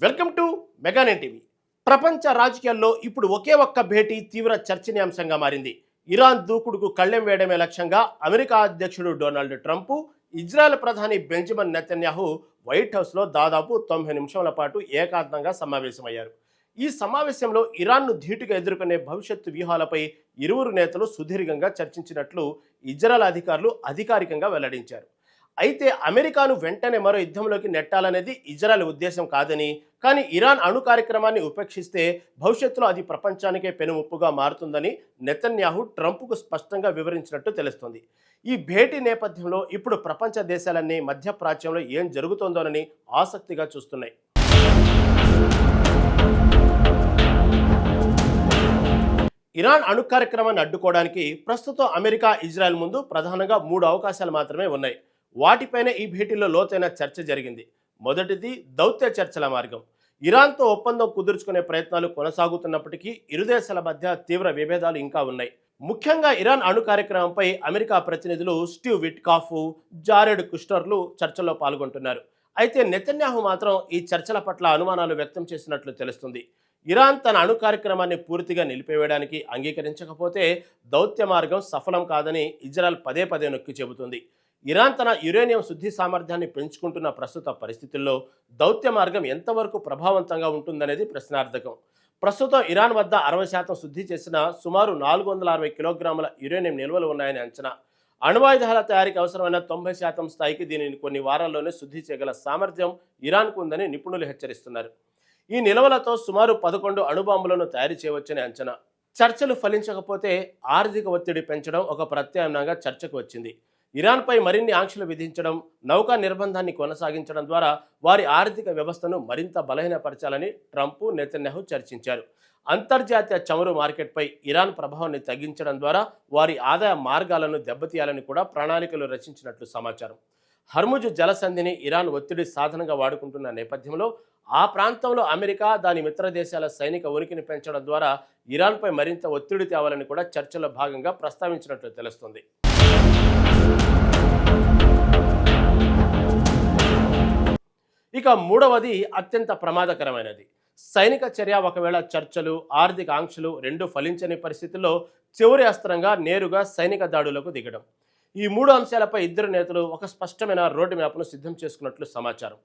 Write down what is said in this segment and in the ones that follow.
Welcome to Mega Nine TV. ప్రపంచ రాజకీయాల్లో ఇప్పుడు ఒకే ఒక్క భేటీ తీవ్ర చర్చనీయాంశంగా మారింది. ఇరాన్ దూకుడుకు కళ్ళెం వేయడమే లక్ష్యంగా అమెరికా అధ్యక్షుడు డొనాల్డ్ ట్రంప్, ఇజ్రాయెల్ ప్రధాని బెంజమిన్ నెతన్యాహు వైట్ హౌస్లో దాదాపు 90 నిమిషాల పాటు ఏకాంతంగా సమావేశమయ్యారు. ఈ సమావేశంలో ఇరాన్ను ధీటుగా ఎదుర్కొనే భవిష్యత్తు వ్యూహాలపై ఇరువురు నేతలు సుదీర్ఘంగా చర్చించినట్లు ఇజ్రాయెల్ అధికారులు అధికారికంగా వెల్లడించారు. అయితే అమెరికాను వెంటనే మరో యుద్ధంలోకి నెట్టాలనేది ఇజ్రాయెల్ ఉద్దేశం కాదని, కానీ ఇరాన్ అణు కార్యక్రమాన్ని ఉపేక్షిస్తే భవిష్యత్తులో అది ప్రపంచానికే పెనుముప్పుగా మారుతుందని నెతన్యాహు ట్రంప్కు స్పష్టంగా వివరించినట్టు తెలుస్తోంది. ఈ భేటీ నేపథ్యంలో ఇప్పుడు ప్రపంచ దేశాలన్నీ మధ్యప్రాచ్యంలో ఏం జరుగుతోందోనని ఆసక్తిగా చూస్తున్నాయి. ఇరాన్ అణు కార్యక్రమాన్ని అడ్డుకోవడానికి ప్రస్తుతం అమెరికా, ఇజ్రాయెల్ ముందు ప్రధానంగా 3 అవకాశాలు మాత్రమే ఉన్నాయి. వాటిపైనే ఈ భేటీలో లోతైన చర్చ జరిగింది. మొదటిది దౌత్య చర్చల మార్గం. ఇరాన్తో ఒప్పందం కుదుర్చుకునే ప్రయత్నాలు కొనసాగుతున్నప్పటికీ ఇరు దేశాల మధ్య తీవ్ర విభేదాలు ఇంకా ఉన్నాయి. ముఖ్యంగా ఇరాన్ అణు కార్యక్రమంపై అమెరికా ప్రతినిధులు స్టీవ్ విట్కాఫ్, జారెడ్ కుస్టర్లు చర్చల్లో పాల్గొంటున్నారు. అయితే నెతన్యాహు మాత్రం ఈ చర్చల పట్ల అనుమానాలు వ్యక్తం చేసినట్లు తెలుస్తుంది. ఇరాన్ తన అణు కార్యక్రమాన్ని పూర్తిగా నిలిపివేయడానికి అంగీకరించకపోతే దౌత్య మార్గం సఫలం కాదని ఇజ్రాయెల్ పదే పదే నొక్కి చెబుతుంది. ఇరాన్ తన యురేనియం శుద్ధి సామర్థ్యాన్ని పెంచుకుంటున్న ప్రస్తుత పరిస్థితుల్లో దౌత్య మార్గం ఎంతవరకు ప్రభావవంతంగా ఉంటుందనేది ప్రశ్నార్థకం. ప్రస్తుతం ఇరాన్ వద్ద 60% శుద్ధి చేసిన సుమారు 460 కిలోగ్రాముల యురేనియం నిల్వలు ఉన్నాయని అంచనా. అణ్వాయుధాల తయారీకి అవసరమైన 90% స్థాయికి దీనిని కొన్ని వారాల్లోనే శుద్ధి చేయగల సామర్థ్యం ఇరాన్కు ఉందని నిపుణులు హెచ్చరిస్తున్నారు. ఈ నిల్వలతో సుమారు 11 అణుబాంబులను తయారు చేయవచ్చని అంచనా. చర్చలు ఫలించకపోతే ఆర్థిక ఒత్తిడి పెంచడం ఒక ప్రత్యామ్నాయంగా చర్చకు వచ్చింది. ఇరాన్పై మరిన్ని ఆంక్షలు విధించడం, నౌకా నిర్బంధాన్ని కొనసాగించడం ద్వారా వారి ఆర్థిక వ్యవస్థను మరింత బలహీనపరచాలని ట్రంప్, నెతన్యాహు చర్చించారు. అంతర్జాతీయ చమురు మార్కెట్పై ఇరాన్ ప్రభావాన్ని తగ్గించడం ద్వారా వారి ఆదాయ మార్గాలను దెబ్బతీయాలని కూడా ప్రణాళికలు రచించినట్లు సమాచారం. హర్ముజ్ జలసంధిని ఇరాన్ ఒత్తిడి సాధనంగా వాడుకుంటున్న నేపథ్యంలో ఆ ప్రాంతంలో అమెరికా, దాని మిత్ర దేశాల సైనిక ఉనికిని పెంచడం ద్వారా ఇరాన్పై మరింత ఒత్తిడి తేవాలని కూడా చర్చలో భాగంగా ప్రస్తావించినట్లు తెలుస్తుంది. ఇక మూడవది అత్యంత ప్రమాదకరమైనది. సైనిక చర్య. ఒకవేళ చర్చలు, ఆర్థిక ఆంక్షలు రెండు ఫలించని పరిస్థితుల్లో చివరి అస్త్రంగా నేరుగా సైనిక దాడులకు దిగడం. ఈ 3 అంశాలపై ఇద్దరు నేతలు ఒక స్పష్టమైన రోడ్డు మ్యాప్ను సిద్ధం చేసుకున్నట్లు సమాచారం.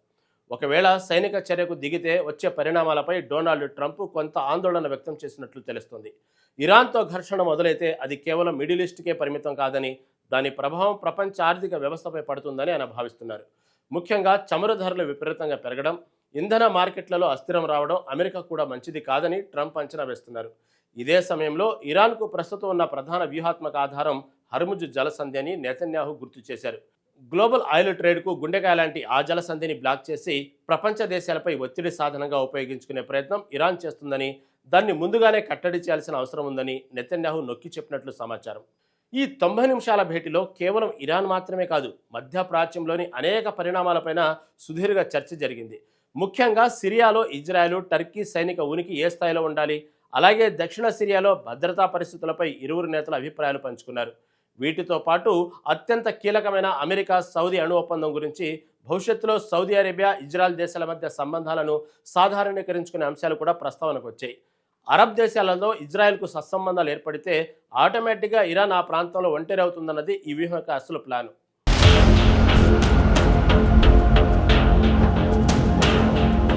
ఒకవేళ సైనిక చర్యకు దిగితే వచ్చే పరిణామాలపై డొనాల్డ్ ట్రంప్ కొంత ఆందోళన వ్యక్తం చేసినట్లు తెలుస్తుంది. ఇరాన్తో ఘర్షణ మొదలైతే అది కేవలం మిడిల్ ఈస్ట్కే పరిమితం కాదని, దాని ప్రభావం ప్రపంచ ఆర్థిక వ్యవస్థపై పడుతుందని ఆయన భావిస్తున్నారు. ముఖ్యంగా చమురు ధరలు విపరీతంగా పెరగడం, ఇంధన మార్కెట్లలో అస్థిరం రావడం అమెరికా కూడా మంచిది కాదని ట్రంప్ అంచనా వేస్తున్నారు. ఇదే సమయంలో ఇరాన్కు ప్రస్తుతం ఉన్న ప్రధాన వ్యూహాత్మక ఆధారం హర్ముజ్ జలసంధి అని నెతన్యాహు గుర్తు చేశారు. గ్లోబల్ ఆయిల్ ట్రేడ్కు గుండెకాయ లాంటి ఆ జలసంధిని బ్లాక్ చేసి ప్రపంచ దేశాలపై ఒత్తిడి సాధనంగా ఉపయోగించుకునే ప్రయత్నం ఇరాన్ చేస్తుందని, దాన్ని ముందుగానే కట్టడి చేయాల్సిన అవసరం ఉందని నెతన్యాహు నొక్కి చెప్పినట్లు సమాచారం. ఈ 90 నిమిషాల భేటీలో కేవలం ఇరాన్ మాత్రమే కాదు, మధ్యప్రాచ్యంలోని అనేక పరిణామాలపైన సుదీర్ఘ చర్చ జరిగింది. ముఖ్యంగా సిరియాలో ఇజ్రాయెల్, టర్కీ సైనిక ఉనికి ఏ స్థాయిలో ఉండాలి, అలాగే దక్షిణ సిరియాలో భద్రతా పరిస్థితులపై ఇరువురు నేతల అభిప్రాయాలు పంచుకున్నారు. వీటితో పాటు అత్యంత కీలకమైన అమెరికా, సౌదీ అణు ఒప్పందం గురించి, భవిష్యత్తులో సౌదీ అరేబియా, ఇజ్రాయెల్ దేశాల మధ్య సంబంధాలను సాధారణీకరించుకునే అంశాలు కూడా ప్రస్తావనకు వచ్చాయి. అరబ్ దేశాలలో ఇజ్రాయెల్కు సత్సంబంధాలు ఏర్పడితే ఆటోమేటిక్గా ఇరాన్ ఆ ప్రాంతంలో ఒంటరి అవుతుందన్నది ఈ వ్యూహం యొక్క అసలు ప్లాను.